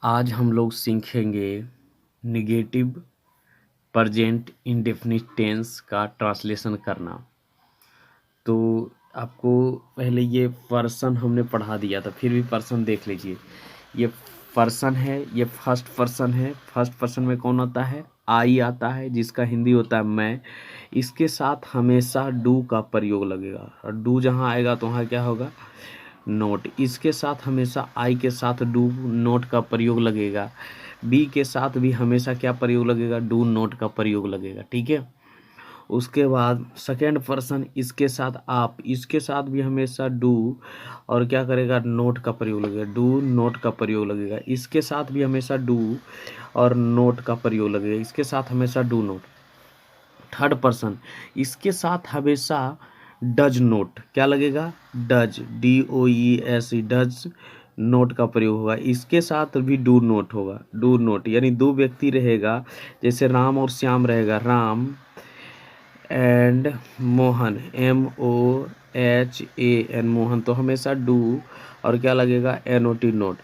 आज हम लोग सीखेंगे निगेटिव प्रेजेंट इंडेफिनिट टेंस का ट्रांसलेशन करना। तो आपको पहले ये पर्सन हमने पढ़ा दिया था, फिर भी पर्सन देख लीजिए। ये पर्सन है, ये फर्स्ट पर्सन है। फर्स्ट पर्सन में कौन आता है? आई आता है, जिसका हिंदी होता है मैं। इसके साथ हमेशा डू का प्रयोग लगेगा, और डू जहाँ आएगा तो वहाँ क्या होगा? नोट। इसके साथ हमेशा आई के साथ डू नोट का प्रयोग लगेगा। बी के साथ भी हमेशा क्या प्रयोग लगेगा? डू नोट का प्रयोग लगेगा। ठीक है। उसके बाद सेकेंड पर्सन, इसके साथ आप, इसके साथ भी हमेशा डू और क्या करेगा? नोट का प्रयोग लगेगा। डू नोट का प्रयोग लगेगा। इसके साथ भी हमेशा डू और नोट का प्रयोग लगेगा। इसके साथ हमेशा डू नोट। थर्ड पर्सन, इसके साथ हमेशा डज नोट क्या लगेगा? डज, DOES, डज नोट का प्रयोग होगा। इसके साथ भी डू नोट होगा। डू नोट यानी दो व्यक्ति रहेगा, जैसे राम और श्याम रहेगा, राम एंड मोहन, MOHAN, मोहन, तो हमेशा डू और क्या लगेगा? NOT, note.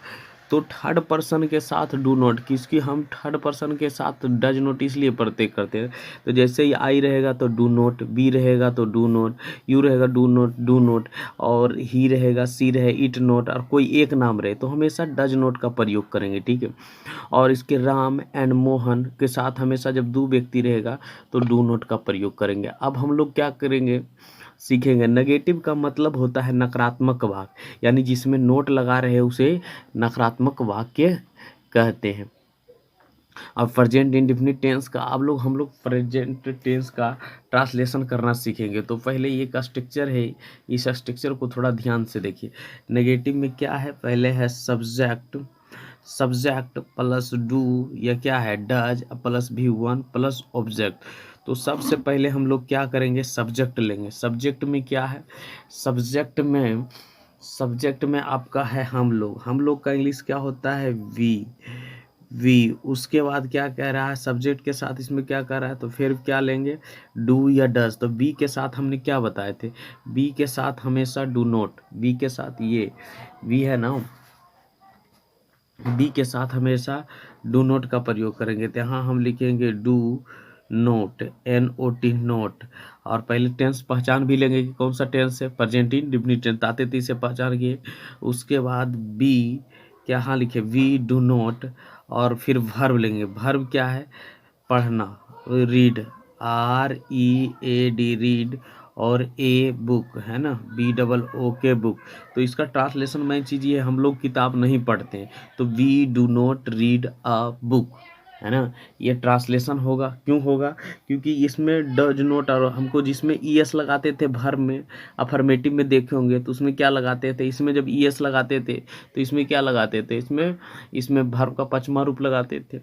तो थर्ड पर्सन के साथ डू नोट, किसकी? हम थर्ड पर्सन के साथ डज नोट इसलिए करते हैं। तो जैसे ही आई रहेगा तो डू नोट, बी रहेगा तो डू नोट, यू रहेगा डू नोट, डू नोट, और ही रहेगा, सी रहे, इट नोट, और कोई एक नाम रहे तो हमेशा डज नोट का प्रयोग करेंगे। ठीक है। और इसके राम एंड मोहन के साथ हमेशा जब दो व्यक्ति रहेगा तो डू नोट का प्रयोग करेंगे। अब हम लोग क्या करेंगे? सीखेंगे। नेगेटिव का मतलब होता है नकारात्मक वाक्य, यानी जिसमें नोट लगा रहे हैं उसे नकारात्मक वाक्य कहते हैं। अब प्रेजेंट इंडेफिनिट टेंस का हम लोग प्रेजेंट टेंस का ट्रांसलेशन करना सीखेंगे। तो पहले ये एक स्ट्रक्चर है, इस स्ट्रक्चर को थोड़ा ध्यान से देखिए। नेगेटिव में क्या है? पहले है सब्जेक्ट, सब्जेक्ट प्लस डू, या क्या है? Does plus V1 plus object. तो सबसे पहले हम लोग क्या करेंगे? सब्जेक्ट लेंगे। सब्जेक्ट में क्या है? सब्जेक्ट में आपका है हम लोग का इंग्लिश क्या होता है? वी। उसके बाद क्या कह रहा है? सब्जेक्ट के साथ इसमें क्या कर रहा है? तो फिर क्या लेंगे? डू या डज। तो बी के साथ हमने क्या बताए थे? बी के साथ हमेशा डू नोट, बी के साथ ये वी है ना, बी के साथ हमेशा डू नोट का प्रयोग करेंगे। तो यहाँ हम लिखेंगे डू नोट, NOT, नोट। और पहले टेंस पहचान भी लेंगे कि कौन सा टेंस है, प्रेजेंट इंडेफिनिट टेंस, ताते ती से पहचान गए। उसके बाद बी क्या, यहाँ लिखे वी डू नोट, और फिर वर्ब लेंगे। वर्ब क्या है? पढ़ना, रीड, READ, रीड, और ए बुक है ना, BOOK, बुक। तो इसका ट्रांसलेशन मेन चीज़ ये है, हम लोग किताब नहीं पढ़ते हैं, तो we do not read a book, है ना। ये ट्रांसलेशन होगा। क्यों होगा? क्योंकि इसमें डज नोट, और हमको जिसमें ES लगाते थे भर में, अफर्मेटिव में देखे होंगे तो उसमें क्या लगाते थे? इसमें जब ES लगाते थे तो इसमें क्या लगाते थे? इसमें भर का पचमा रूप लगाते थे।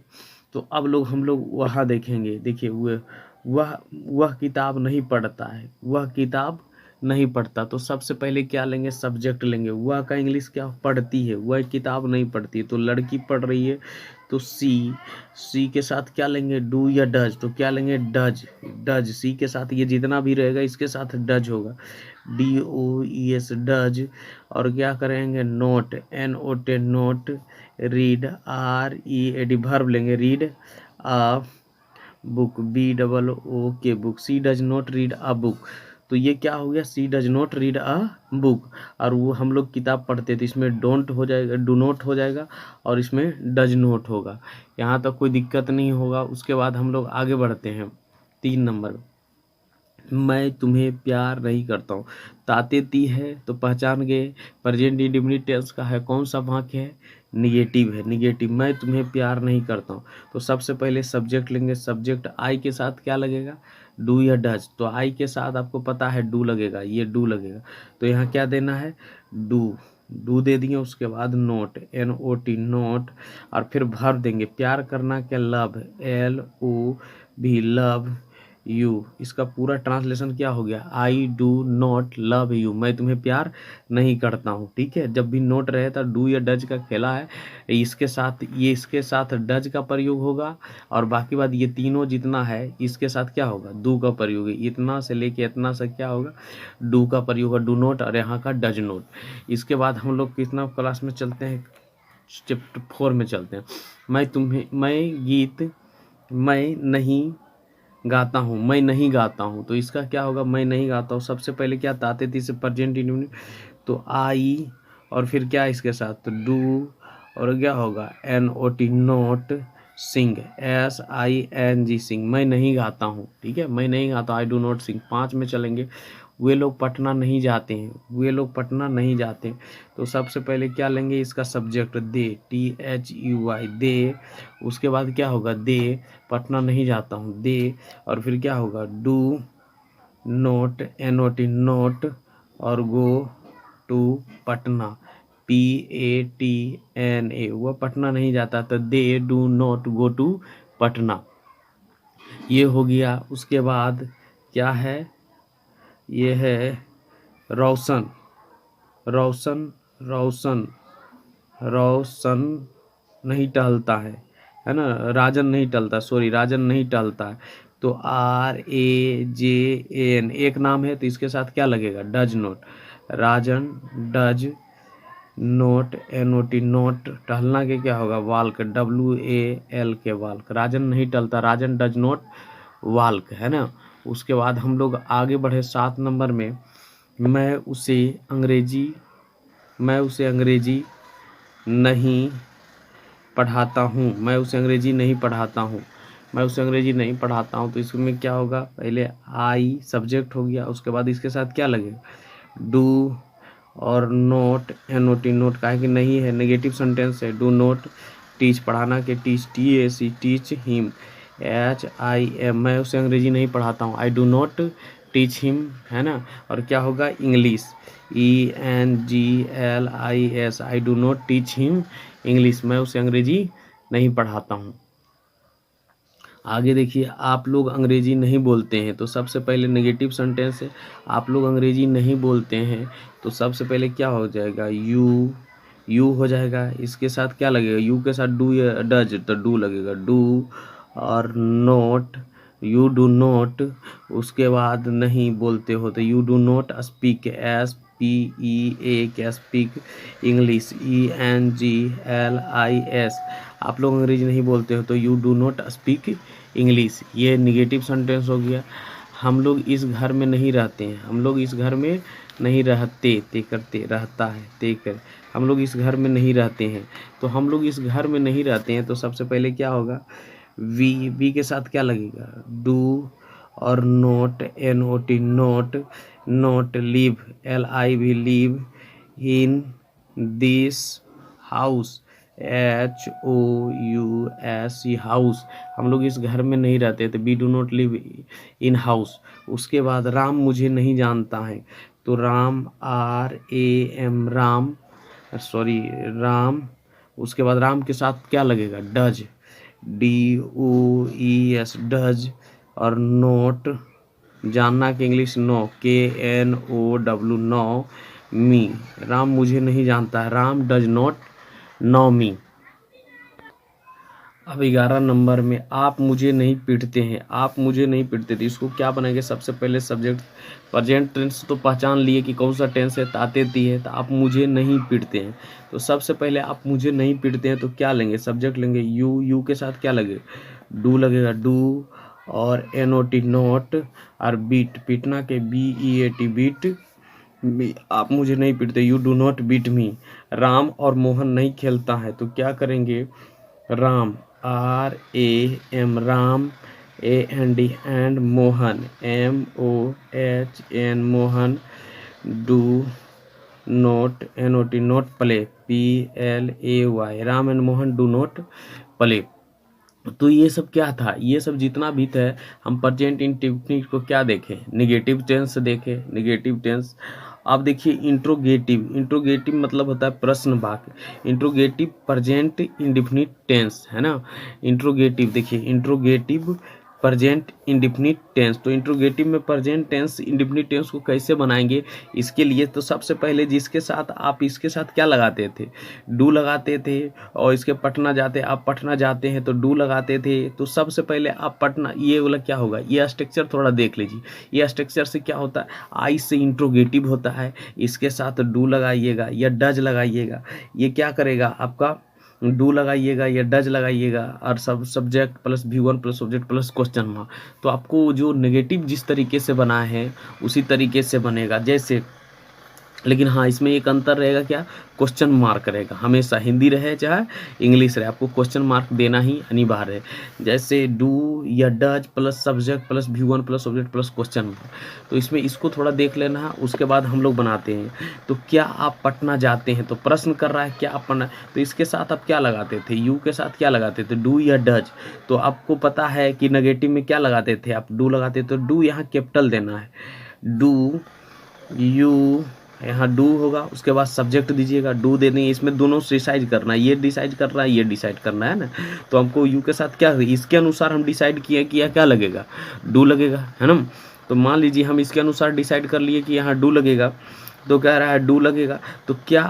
तो अब हम लोग वहाँ देखेंगे। देखिए, वह किताब नहीं पढ़ता है, वह किताब नहीं पढ़ता। तो सबसे पहले क्या लेंगे? सब्जेक्ट लेंगे। वह का इंग्लिश क्या? पढ़ती है, वह किताब नहीं पढ़ती, तो लड़की पढ़ रही है, तो सी के साथ क्या लेंगे? डू या डज। तो क्या लेंगे? डज। सी के साथ ये जितना भी रहेगा इसके साथ डज होगा, DOES, डज। और क्या करेंगे? Not, NOT, not. Read, READ, verb लेंगे, read a book, BOOK, book. She does not read a book. तो ये क्या हो गया? She does not read a book. और वो हम लोग किताब पढ़ते थे, इसमें डोंट हो जाएगा, डू नॉट हो जाएगा, और इसमें डज नॉट होगा। यहाँ तक कोई दिक्कत नहीं होगा। उसके बाद हम लोग आगे बढ़ते हैं 3 नंबर। मैं तुम्हें प्यार नहीं करता हूँ। ताते ती है तो पहचान गए, प्रेजेंट इंडेफिनिट टेंस का है। कौन सा वाक्य है? निगेटिव है, निगेटिव। मैं तुम्हें प्यार नहीं करता हूँ। तो सबसे पहले सब्जेक्ट लेंगे। सब्जेक्ट आई के साथ क्या लगेगा? डू या डज। तो आई के साथ आपको पता है डू लगेगा, ये डू लगेगा। तो यहाँ क्या देना है? डू दे दिए। उसके बाद नोट, NOT, नोट, और फिर भर देंगे। प्यार करना क्या? Love, LOV, love you. इसका पूरा ट्रांसलेशन क्या हो गया? I do not love you, मैं तुम्हें प्यार नहीं करता हूँ। ठीक है। जब भी नोट रहे तो डू या डज का खेला है, इसके साथ डज का प्रयोग होगा, और बाकी बात ये तीनों जितना है इसके साथ क्या होगा? डू का प्रयोग है। इतना से लेके इतना से क्या होगा? डू का प्रयोग है, डू नोट, और यहाँ का डज नोट। इसके बाद हम लोग कितना क्लास में चलते हैं? चैप्टर 4 में चलते हैं। मैं नहीं गाता हूँ, मैं नहीं गाता हूँ, तो इसका क्या होगा, मैं नहीं गाता हूँ। सबसे पहले क्या ताते ती से प्रेजेंट इंडेफिनिट, तो आई और फिर क्या इसके साथ, तो डू, और क्या होगा NOT नॉट, सिंग SING सिंग, मैं नहीं गाता हूँ, ठीक है, मैं नहीं गाता, आई डू नॉट सिंग। 5 में चलेंगे, वे लोग पटना नहीं जाते हैं, वे लोग पटना नहीं जाते, तो सबसे पहले क्या लेंगे, इसका सब्जेक्ट दे, THUY दे, उसके बाद क्या होगा दे, पटना नहीं जाता हूँ दे, और फिर क्या होगा डू नोट NOT नोट, और गो टू पटना PATNA, वह पटना नहीं जाता, तो they do not go to Patna. ये हो गया। उसके बाद क्या है, ये है रोशन, रोशन रोशन रोशन नहीं टहलता है ना, राजन नहीं टहलता, सॉरी राजन नहीं टहलता है, तो RAJAN एक नाम है, तो इसके साथ क्या लगेगा, does note, Rajan does note NOT note, टहलना के क्या होगा, वाल्क WAL के वाल्क, राजन नहीं टहलता, राजन डज नोट वाल्क, है ना। उसके बाद हम लोग आगे बढ़े 7 नंबर में, मैं उसे अंग्रेजी नहीं पढ़ाता हूँ, मैं उसे अंग्रेजी नहीं पढ़ाता हूँ, मैं उसे अंग्रेजी नहीं पढ़ाता हूँ, तो इसमें क्या होगा, पहले आई सब्जेक्ट हो गया, उसके बाद इसके साथ क्या लगेगा, डू और नोट NOT नोट, काहे कि नहीं है, नेगेटिव सेंटेंस है, डू नोट टीच, पढ़ाना के teach TAC teach him, HIM मैं उसे अंग्रेजी नहीं पढ़ाता हूँ, I do not teach him, है ना। और क्या होगा, English ENGLIS, I do not teach him English, मैं उसे अंग्रेजी नहीं पढ़ाता हूँ। आगे देखिए, आप लोग अंग्रेजी नहीं बोलते हैं, तो सबसे पहले नेगेटिव सेंटेंस है, आप लोग अंग्रेजी नहीं बोलते हैं, तो सबसे पहले क्या हो जाएगा, यू हो जाएगा, इसके साथ क्या लगेगा, यू के साथ डू या डज, तो डू लगेगा, डू और नोट, यू डू नोट, उसके बाद नहीं बोलते हो, तो you do not speak SPEAK speak English ENGLIS, आप लोग अंग्रेजी नहीं बोलते हो, तो you do not speak English, ये निगेटिव सेंटेंस हो गया। हम लोग इस घर में नहीं रहते हैं, हम लोग इस घर में नहीं रहते, ते करते रहता है, ते कर, हम लोग इस घर में नहीं रहते हैं, तो हम लोग इस घर में नहीं रहते हैं, तो सबसे पहले क्या होगा, वी के साथ क्या लगेगा, डू और not NOT not, not live LIV live, in this house HOUSE house, हम लोग इस घर में नहीं रहते, तो we do not live in house. उसके बाद राम मुझे नहीं जानता है, तो राम RAM राम, सॉरी राम, उसके बाद राम के साथ क्या लगेगा, डज DOES डज, और नोट जानना के English know KNOW know, me, Ram मुझे नहीं जानता है, राम डज नॉट नो मी। अब 11 नंबर में, आप मुझे नहीं पीटते हैं, आप मुझे नहीं पीटते थे, इसको क्या बनाएंगे, सबसे पहले सब्जेक्ट, प्रेजेंट टेंस तो पहचान लिए कि कौन सा टेंस है, ताते ती है, तो आप मुझे नहीं पीटते हैं, तो सबसे पहले आप मुझे नहीं पीटते हैं, तो क्या लेंगे, सब्जेक्ट लेंगे, यू के साथ क्या लगेगा, डू लगेगा, डू और NOT नोट, और बीट, पीटना के BEAT बीट, आप मुझे नहीं पीटते, you do not beat me. Ram और मोहन नहीं खेलता है, तो क्या करेंगे, Ram RAM Ram, AND and Mohan MOHN Mohan, do not NOT not play PLAY, Ram and Mohan do not play. तो ये सब क्या था, ये सब जितना भी था, हम प्रेजेंट इंडेफिनिट को क्या देखें, नेगेटिव टेंस देखें, नेगेटिव टेंस। आप देखिए इंट्रोगेटिव, इंट्रोगेटिव मतलब होता है प्रश्न वाक्य, इंट्रोगेटिव प्रेजेंट इंडेफिनिट टेंस, है ना। इंट्रोगेटिव देखिए, इंट्रोगेटिव प्रेजेंट इंडेफिनिट टेंस, तो इंट्रोगेटिव में प्रेजेंट टेंस इंडेफिनिट टेंस को कैसे बनाएंगे, इसके लिए तो सबसे पहले जिसके साथ आप इसके साथ क्या लगाते थे, डू लगाते थे, और इसके पटना जाते, आप पटना जाते हैं तो डू लगाते थे, तो सबसे पहले आप पटना, ये वाला क्या होगा, ये स्ट्रक्चर थोड़ा देख लीजिए, ये स्ट्रक्चर से क्या होता है, आई से इंट्रोगेटिव होता है, इसके साथ डू लगाइएगा या डज लगाइएगा, ये क्या करेगा आपका, डू लगाइएगा या डज लगाइएगा और सब subject plus V1 plus object plus question mark. तो आपको जो नेगेटिव जिस तरीके से बना है उसी तरीके से बनेगा जैसे, लेकिन हाँ इसमें एक अंतर रहेगा, क्या, क्वेश्चन मार्क रहेगा। हमेशा हिंदी रहे चाहे इंग्लिश रहे, आपको क्वेश्चन मार्क देना ही अनिवार्य है। जैसे डू या does plus subject plus V1 plus object plus question mark. तो इसमें इसको थोड़ा देख लेना है, उसके बाद हम लोग बनाते हैं। तो क्या आप पटना जाते हैं, तो प्रश्न कर रहा है क्या आप पटना, तो इसके साथ आप क्या लगाते थे, यू के साथ क्या लगाते थे, डू या डज। तो आपको पता है कि नेगेटिव में क्या लगाते थे, आप डू लगाते, तो डू यहाँ कैपिटल देना है, डू यू, यहाँ डू होगा, उसके बाद सब्जेक्ट दीजिएगा, डू दे देंगे। इसमें दोनों डिसाइड करना है, ये डिसाइड कर रहा है, ये डिसाइड करना है ना। तो हमको यू के साथ क्या, इसके अनुसार हम डिसाइड किया क्या लगेगा, डू लगेगा, है ना। तो मान लीजिए हम इसके अनुसार डिसाइड कर लिए कि यहाँ डू लगेगा, तो कह रहा है डू लगेगा। तो क्या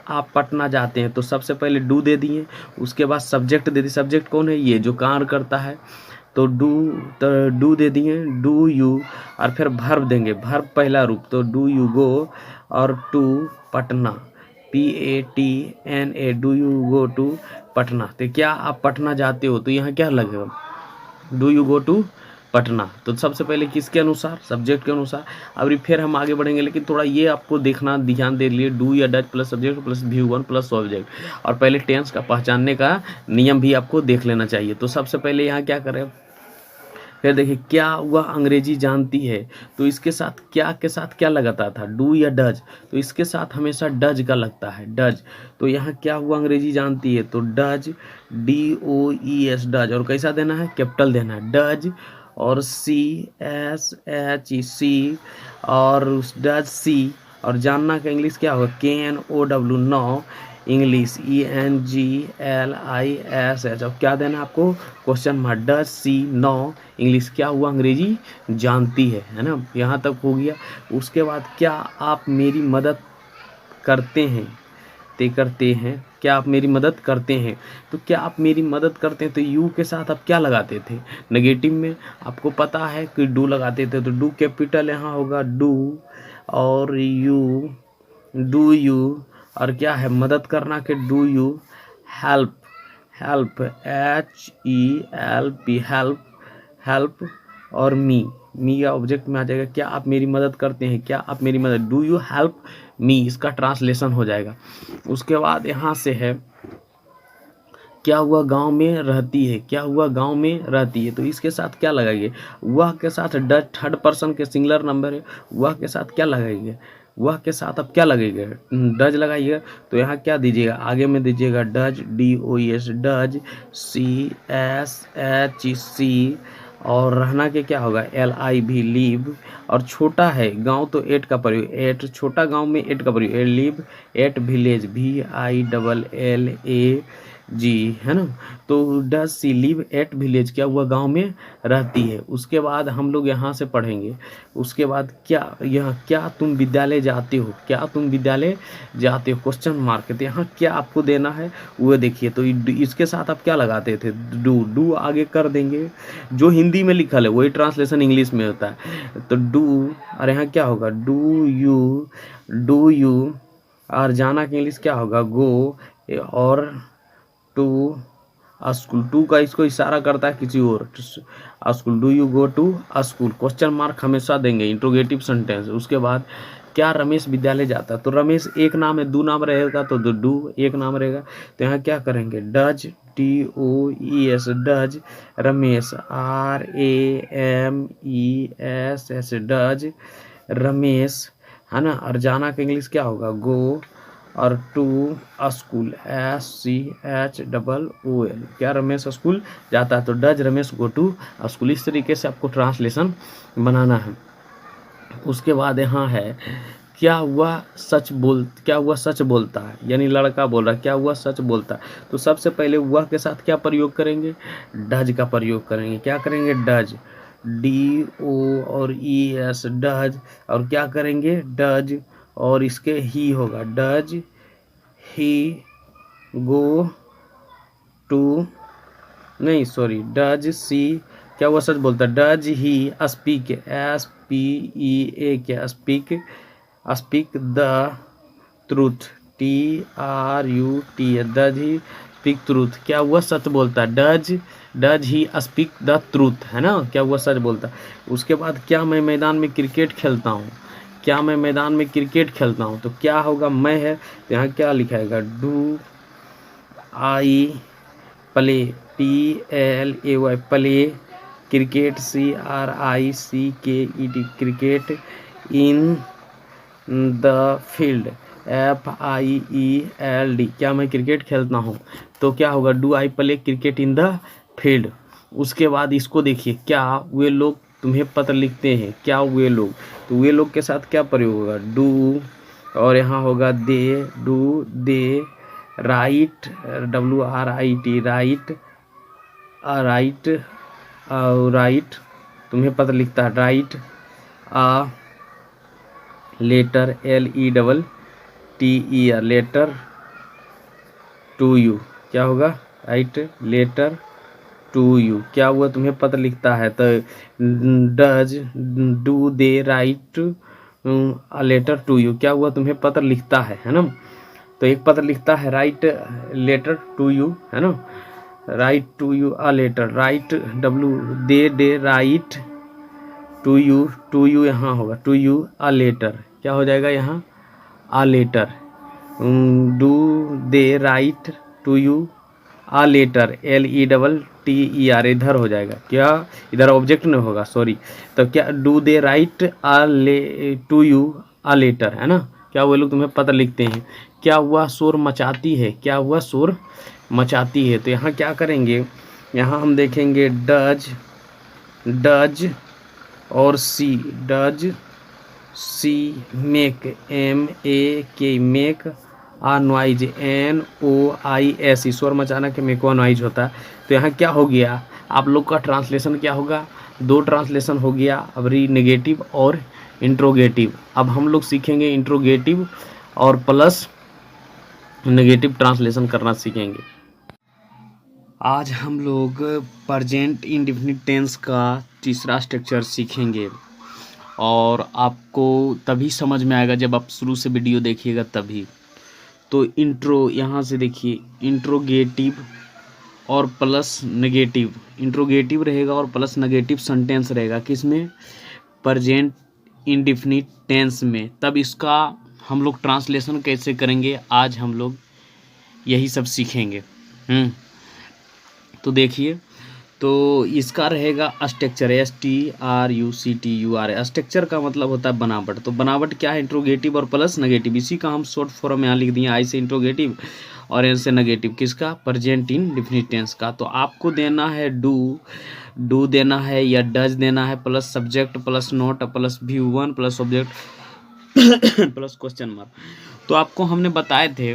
आप पटना जाते हैं, तो सबसे पहले डू दे दिए, उसके बाद सब्जेक्ट दे दिए। सब्जेक्ट कौन है, ये जो कार्य करता है, तो डू दे दिए, डू यू, और फिर भर्ब देंगे, भर्ब पहला रूप, तो डू यू गो, और to Patna, PATNA, do you go to Patna. तो क्या आप पटना जाते हो, तो यहाँ क्या लगेगा, do you go to Patna. तो सबसे पहले किसके अनुसार, सब्जेक्ट के अनुसार। अब फिर हम आगे बढ़ेंगे, लेकिन थोड़ा ये आपको देखना, ध्यान दे लिए, डू या does plus subject plus V1 plus object. और पहले टेंस का पहचानने का नियम भी आपको देख लेना चाहिए। तो सबसे पहले यहाँ क्या करें, फिर देखिए क्या वह अंग्रेजी जानती है, तो इसके साथ क्या के साथ क्या लगाता था, डू या डज, तो इसके साथ हमेशा डज का लगता है, डज। तो यहाँ क्या हुआ, अंग्रेजी जानती है, तो डज, DOES, डज, और कैसा देना है, कैपिटल देना है, डज, और CSHC, और डज सी, और जानना का इंग्लिश क्या होगा, KNOW, नो, इंग्लिश ENGLISH। अब क्या देना है आपको, question mark, does she know English, क्या हुआ, अंग्रेजी जानती है ना। यहाँ तक हो गया। उसके बाद क्या आप मेरी मदद करते हैं, करते हैं, क्या आप मेरी मदद करते हैं। तो क्या आप मेरी मदद करते हैं, तो यू के साथ आप क्या लगाते थे, नेगेटिव में आपको पता है कि डू लगाते थे, तो डू कैपिटल यहाँ होगा, डू, और यू, डू यू, और क्या है, मदद करना के do you help, help HELP, help, help, और मी का ऑब्जेक्ट में आ जाएगा, क्या आप मेरी मदद करते हैं, क्या आप मेरी मदद, डू यू हेल्प मी, इसका ट्रांसलेशन हो जाएगा। उसके बाद यहाँ से है, क्या हुआ गांव में रहती है, क्या हुआ गांव में रहती है, तो इसके साथ क्या लगाइए, वह के साथ डज, थर्ड पर्सन के सिंगुलर नंबर है, वह के साथ क्या लगाइए, वह के साथ अब क्या लगेगा, डज लगाइएगा। तो यहाँ क्या दीजिएगा, आगे में दीजिएगा डज, DOES, डज, CSHC, और रहना के क्या होगा, LIV, लीव, और छोटा है गांव, तो एट का प्रयोग, एट, छोटा गांव में एट का प्रयोग, लिव एट विलेज, VILLAG, है ना। तो does she live at village, क्या हुआ गांव में रहती है। उसके बाद हम लोग यहाँ से पढ़ेंगे, उसके बाद क्या, यहाँ क्या तुम विद्यालय जाते हो, क्या तुम विद्यालय जाते हो, क्वेश्चन मार्क। तो यहाँ क्या आपको देना है वो देखिए, तो इसके साथ आप क्या लगाते थे, डू आगे कर देंगे, जो हिंदी में लिखल है वही ट्रांसलेशन इंग्लिश में होता है, तो डू, और यहाँ क्या होगा, डू यू, और जाना के इंग्लिश क्या होगा, गो, और टू स्कूल, टू का इसको इशारा करता है किसी और, school, do you go to school, question mark हमेशा देंगे, इंट्रोगेटिव सेंटेंस। उसके बाद क्या रमेश विद्यालय जाता, तो रमेश एक नाम है, दो नाम रहेगा, तो डू एक नाम रहेगा। तो यहाँ क्या करेंगे, does, DOES, does, Ramesh, RAMESS, does, Ramesh, है ना। और जाना का इंग्लिश क्या होगा, गो, और टू स्कूल, SCHOOL, क्या रमेश स्कूल जाता है, तो does Ramesh go to school. इस तरीके से आपको ट्रांसलेशन बनाना है। उसके बाद यहाँ है, क्या हुआ सच बोलता है, यानी लड़का बोल रहा है, क्या हुआ सच बोलता है। तो सबसे पहले वह के साथ क्या प्रयोग करेंगे, डज का प्रयोग करेंगे, क्या करेंगे, डज, DO और ES, डज, और क्या करेंगे, डज, और इसके ही होगा, डज ही गो टू, नहीं सॉरी, डज सी, क्या हुआ सच बोलता है, does he speak, SPEAK, speak the truth, TRUT, does he speak truth, क्या हुआ सच बोलता है, does he speak the truth, है ना, क्या हुआ सच बोलता है। उसके बाद क्या मैं मैदान में क्रिकेट खेलता हूँ, क्या मैं मैदान में क्रिकेट खेलता हूँ, तो क्या होगा मैं है, तो यहाँ क्या लिखाएगा, do I play, PLAY play cricket, CRICKET cricket, in the field, FIELD, क्या मैं क्रिकेट खेलता हूँ, तो क्या होगा, do I play cricket in the field. उसके बाद इसको देखिए, क्या वे लोग तुम्हें पत्र लिखते हैं, क्या वे लोग, तो वे लोग के साथ क्या प्रयोग होगा, डू, और यहाँ होगा they, do they write, WRIT write, write तुम्हें पत्र लिखता है, write a letter, LETTER letter to you, क्या होगा, राइट लेटर टू यू, क्या हुआ तुम्हें पत्र लिखता है, तो does do they write a letter to you, क्या हुआ तुम्हें पत्र लिखता है ना, तो एक पत्र लिखता है, राइट लेटर टू यू, है ना, write to you a letter, write they write to you यहाँ होगा, टू यू अ लेटर, क्या हो जाएगा यहाँ, a letter, do they write to you a letter, LETTER, इधर हो जाएगा, क्या इधर ऑब्जेक्ट में होगा, सॉरी, तो क्या do they write to you a letter, है ना, क्या वो लोग तुम्हें पत्र लिखते हैं। क्या हुआ शोर मचाती है, क्या हुआ शोर मचाती है, तो यहाँ क्या करेंगे, यहाँ हम देखेंगे डज और does she make, MAK make a noise, NOIS, शोर मचाना के मेक नॉइज होता है। तो यहाँ क्या हो गया, आप लोग का ट्रांसलेशन क्या होगा, दो ट्रांसलेशन हो गया, अब नेगेटिव और इंट्रोगेटिव। अब हम लोग सीखेंगे इंट्रोगेटिव और प्लस नेगेटिव ट्रांसलेशन करना सीखेंगे। आज हम लोग प्रेजेंट इंडेफिनिट टेंस का तीसरा स्ट्रक्चर सीखेंगे और आपको तभी समझ में आएगा जब आप शुरू से वीडियो देखिएगा तभी। तो इंट्रो, यहाँ से देखिए, इंट्रोगेटिव और प्लस नेगेटिव, इंट्रोगेटिव रहेगा और प्लस नेगेटिव सेंटेंस रहेगा, किसमें, प्रेजेंट इंडेफिनिट टेंस में। तब इसका हम लोग ट्रांसलेशन कैसे करेंगे, आज हम लोग यही सब सीखेंगे। तो देखिए, तो इसका रहेगा स्ट्रक्चर, STRUCTUR। स्ट्रक्चर का मतलब होता है बनावट। तो बनावट क्या है, इंट्रोगेटिव और प्लस नेगेटिव। इसी का हम शॉर्ट फॉर्म में यहाँ लिख दिए, आई से इंट्रोगेटिव और एन से नेगेटिव, किसका, प्रेजेंट इंडेफिनिट टेंस का। तो आपको देना है डू देना है या डज देना है, plus subject plus note plus V1 plus object plus question mark. तो आपको हमने बताए थे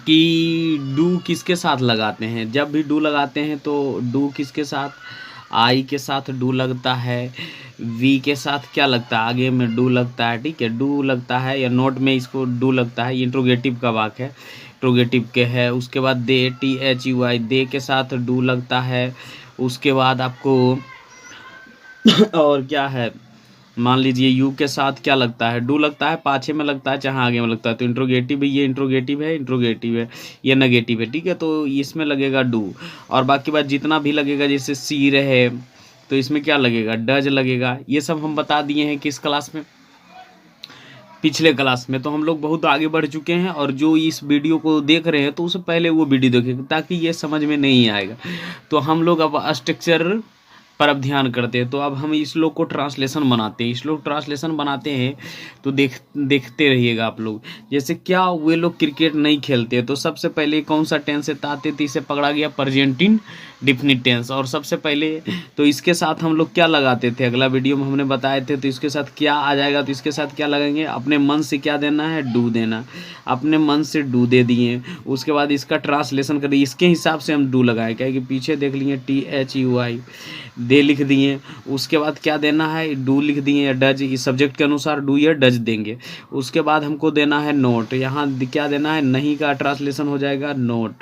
कि डू किसके साथ लगाते हैं, जब भी डू लगाते हैं तो डू किसके साथ, आई के साथ डू लगता है, वी के साथ क्या लगता है, आगे में डू लगता है, ठीक है, डू लगता है, या नोट में इसको डू लगता है, इंट्रोगेटिव का वाक्य है, इंट्रोगेटिव के है। उसके बाद दे, THUI, दे के साथ डू लगता है। उसके बाद आपको और क्या है, मान लीजिए यू के साथ क्या लगता है, डू लगता है, पाछे में लगता है चाहे आगे में लगता है, तो इंट्रोगेटिव, ये इंट्रोगेटिव है, ये नेगेटिव है, ठीक है, तो इसमें लगेगा डू। और बाकी बात जितना भी लगेगा, जैसे सी रहे तो इसमें क्या लगेगा, डज लगेगा। ये सब हम बता दिए हैं किस क्लास में, पिछले क्लास में। तो हम लोग बहुत आगे बढ़ चुके हैं, और जो इस वीडियो को देख रहे हैं तो उससे पहले वो वीडियो देखें ताकि ये समझ में नहीं आएगा। तो हम लोग अब स्ट्रक्चर पर अब ध्यान करते हैं। तो अब हम इस श्लोक को ट्रांसलेशन बनाते हैं। श्लोक ट्रांसलेशन बनाते हैं तो देखते रहिएगा आप लोग। जैसे क्या वे लोग क्रिकेट नहीं खेलते, तो सबसे पहले कौन सा टेंस है, ताते से पकड़ा गया प्रेजेंट इंडेफिनिट टेंस। और सबसे पहले तो इसके साथ हम लोग क्या लगाते थे, अगला वीडियो में हमने बताए थे। तो इसके साथ क्या आ जाएगा, तो इसके साथ क्या लगाएंगे, अपने मन से क्या देना है, डू देना, अपने मन से डू दे दिए। उसके बाद इसका ट्रांसलेशन करिए, इसके हिसाब से हम डू लगाए, क्या कि पीछे देख लिए THUI दे लिख दिए। उसके बाद क्या देना है, डू लिख दिए या डज, इस सब्जेक्ट के अनुसार डू या डज देंगे। उसके बाद हमको देना है नोट, यहाँ क्या देना है, नहीं का ट्रांसलेशन हो जाएगा नोट,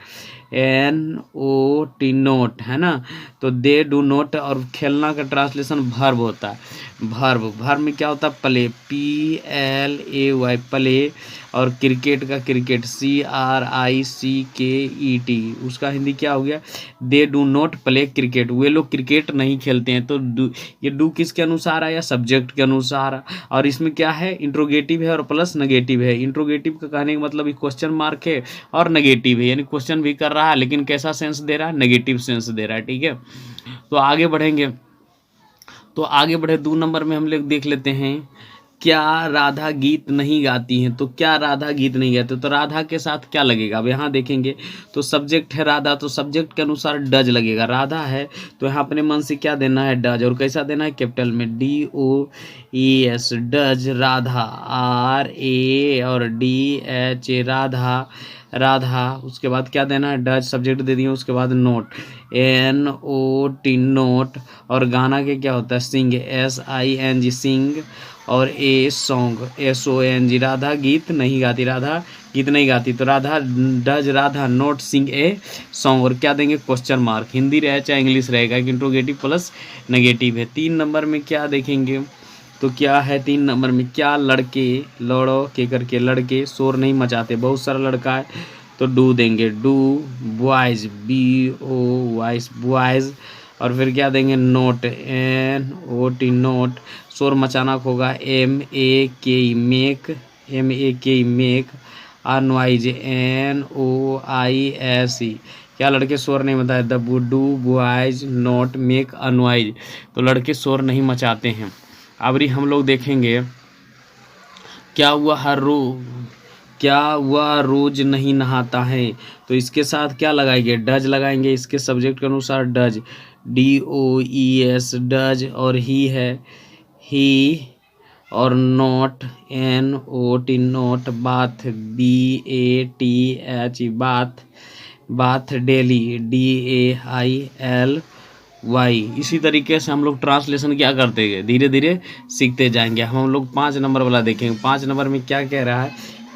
NOT नोट, है ना। तो दे डू नोट, और खेलना का ट्रांसलेशन वर्ब होता है। वर्ब, वर्ब में क्या होता है? Play, PLAY, play. और क्रिकेट का क्रिकेट, CRICKET, उसका हिंदी क्या हो गया? They do not play cricket, वे लोग क्रिकेट नहीं खेलते हैं। तो डू, ये डू किसके अनुसार आया? सब्जेक्ट के अनुसार। और इसमें क्या है? इंट्रोगेटिव है और प्लस नेगेटिव है। इंट्रोगेटिव का कहने का मतलब क्वेश्चन मार्क है, और नेगेटिव है यानी क्वेश्चन भी कर रहा है लेकिन कैसा सेंस दे रहा है? नेगेटिव सेंस दे रहा है। ठीक है, तो आगे बढ़ेंगे। तो आगे बढ़े 2 नंबर में हम लोग देख लेते हैं, क्या राधा गीत नहीं गाती हैं? तो क्या राधा गीत नहीं गाती? तो राधा के साथ क्या लगेगा? अब यहाँ देखेंगे तो सब्जेक्ट है राधा, तो सब्जेक्ट के अनुसार डज लगेगा। राधा है तो यहाँ अपने मन से क्या देना है? डज। और कैसा देना है? कैपिटल में, DOES, डज राधा, RA और DH, राधा, राधा। उसके बाद क्या देना है? डज, सब्जेक्ट दे दिए। उसके बाद नोट, NOT, नोट। और गाना के क्या होता है? सिंग, SING, सिंग। और ए सॉन्ग, SONG। राधा गीत नहीं गाती, राधा गीत नहीं गाती। तो Radha, does Radha not sing a song. और क्या देंगे? Question mark. हिंदी रहे चाहे इंग्लिश रहेगा, इंट्रोगेटिव प्लस नेगेटिव है। 3 नंबर में क्या देखेंगे? तो क्या है 3 नंबर में? क्या लड़के, लड़ो के करके लड़के शोर नहीं मचाते? बहुत सारा लड़का है तो डू देंगे, डू। Boys, BOYS, boys. और फिर क्या देंगे? Note, NOT, note. शोर मचाना होगा MAKE, make, MAKE, make. Unwise, NOISE। क्या लड़के शोर नहीं मचाते? The do boys not make unwise. तो लड़के शोर नहीं मचाते हैं। अब हम लोग देखेंगे, क्या हुआ हर रोज, क्या वह रोज नहीं नहाता है? तो इसके साथ क्या लगाएंगे? डज लगाएंगे। इसके सब्जेक्ट के अनुसार डज, DOES, डज। और ही है, ही। और not, NOT, not. Bath, BATH, bath, bath. Daily, DAILY। इसी तरीके से हम लोग ट्रांसलेशन क्या करते हैं? धीरे धीरे सीखते जाएंगे। हम लोग 5 नंबर वाला देखेंगे। 5 नंबर में क्या कह रहा है?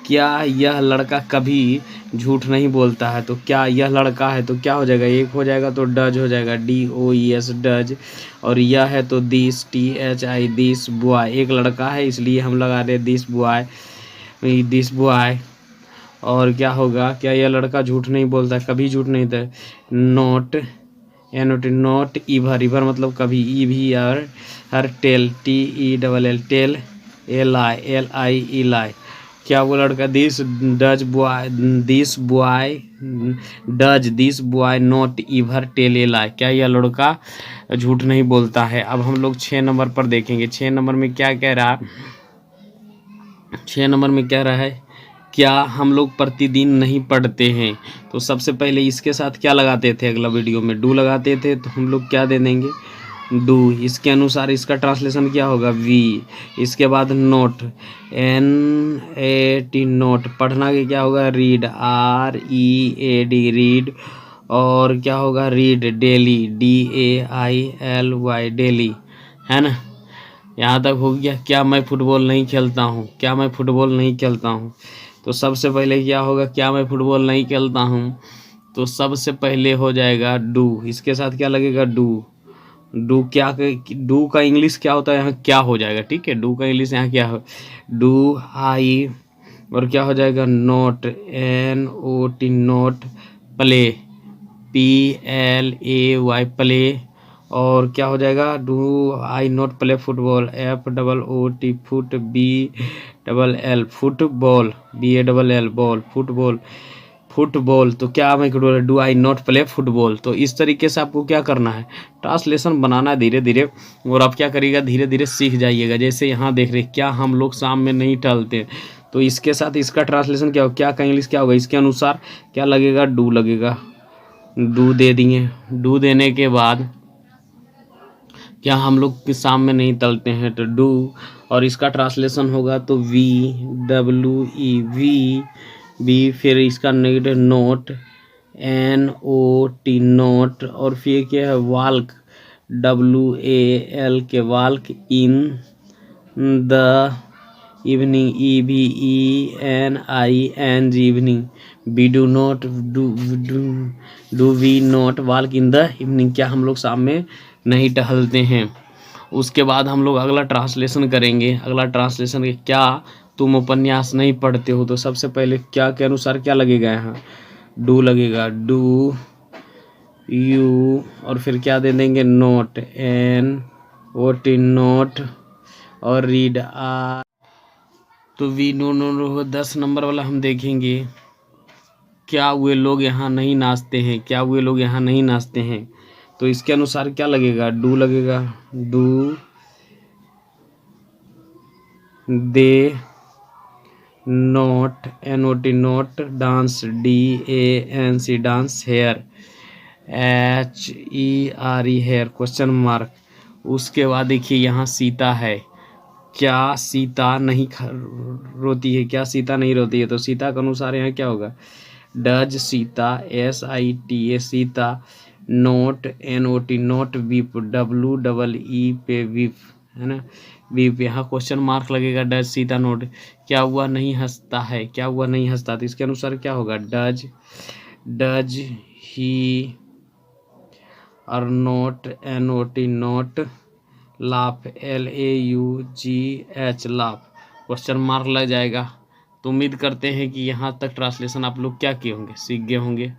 क्या यह लड़का कभी झूठ नहीं बोलता है? तो क्या यह लड़का है तो क्या हो जाएगा? एक हो जाएगा तो डज हो जाएगा, DOES, डज। और यह है तो दिस, THI, दिस बॉय। एक लड़का है इसलिए हम लगा रहे दिस बॉय, दिस बॉय। और क्या होगा? क्या यह लड़का झूठ नहीं बोलता? कभी झूठ नहीं था। Not, NOT, not. Ever, ever मतलब कभी। EVR, हर। Tell, TELL, tell. LI, LI। क्या वो लड़का? This does boy, this boy does, this boy not ever tell a lie. क्या यह लड़का झूठ नहीं बोलता है? अब हम लोग 6 नंबर पर देखेंगे। 6 नंबर में क्या कह रहा? 6 नंबर में कह रहा है, क्या हम लोग प्रतिदिन नहीं पढ़ते हैं? तो सबसे पहले इसके साथ क्या लगाते थे? अगला वीडियो में डू लगाते थे, तो हम लोग क्या दे देंगे? डू। इसके अनुसार इसका ट्रांसलेशन क्या होगा? वी। इसके बाद नोट, NAT, नोट। पढ़ना के क्या होगा? Read, READ, read. और क्या होगा? रीड। डेली, DAILY, डेली, है ना। यहाँ तक हो गया। क्या मैं फुटबॉल नहीं खेलता हूँ? क्या मैं फुटबॉल नहीं खेलता हूँ? तो सबसे पहले क्या होगा? क्या मैं फुटबॉल नहीं खेलता हूँ? तो सबसे पहले हो जाएगा डू। इसके साथ क्या लगेगा? डू। डू क्या, डू का इंग्लिश क्या होता है? यहाँ क्या हो जाएगा? ठीक है, डू का इंग्लिश यहाँ क्या हो? Do I. और क्या हो जाएगा? Note, NOT, not. Play, PLAY, play. और क्या हो जाएगा? Do I not play football, FOOT, foot, BLL, football, BALL, ball, football, football. तो क्या मैं do I not play football? तो इस तरीके से आपको क्या करना है? ट्रांसलेशन बनाना है धीरे धीरे। और आप क्या करिएगा? धीरे धीरे सीख जाइएगा। जैसे यहाँ देख रहे, क्या हम लोग शाम में नहीं टहलते? तो इसके साथ इसका ट्रांसलेशन क्या होगा? क्या का इंग्लिश क्या होगा? इसके अनुसार क्या लगेगा? डू लगेगा। डू दे दिए। डू देने के बाद क्या हम लोग शाम में नहीं तलते हैं? तो डू। और इसका ट्रांसलेशन होगा तो VWE, वी। फिर इसका नेगेटिव नोट, NOT, नोट। और फिर क्या है? Walk, WAL, K walk. In the evening, EVENING, evening. We do not, do we not walk in the evening? क्या हम लोग शाम में नहीं टहलते हैं? उसके बाद हम लोग अगला ट्रांसलेशन करेंगे। अगला ट्रांसलेशन है, क्या तुम उपन्यास नहीं पढ़ते हो? तो सबसे पहले क्या के अनुसार क्या लगेगा यहाँ? डू लगेगा, डू यू, और फिर क्या दे देंगे? नोट, NOT, नोट, और रीड आ। तो वी नो 10 नंबर वाला हम देखेंगे, क्या वे लोग यहाँ नहीं नाचते हैं? क्या वे लोग यहाँ नहीं नाचते हैं? तो इसके अनुसार क्या लगेगा? डू लगेगा, do they not, NOT, not, dance, DANC, dance, here, HERE, here, question mark. उसके बाद देखिए यहाँ सीता है, क्या सीता नहीं रोती है? क्या सीता नहीं रोती है? तो सीता के अनुसार यहाँ क्या होगा? Does Sita, SITA, Sita, note, NOT, note, weep, WEE पे वीप, है ना, वीप। यहाँ क्वेश्चन मार्क लगेगा, डज सीता नोट, क्या वह नहीं हंसता है? क्या वह नहीं हंसता? तो इसके अनुसार क्या होगा? डज ही और not, NOT, note, laugh, LAUGH, laugh, question mark लग जाएगा। तो उम्मीद करते हैं कि यहाँ तक ट्रांसलेशन आप लोग क्या किए होंगे, सीख गए होंगे।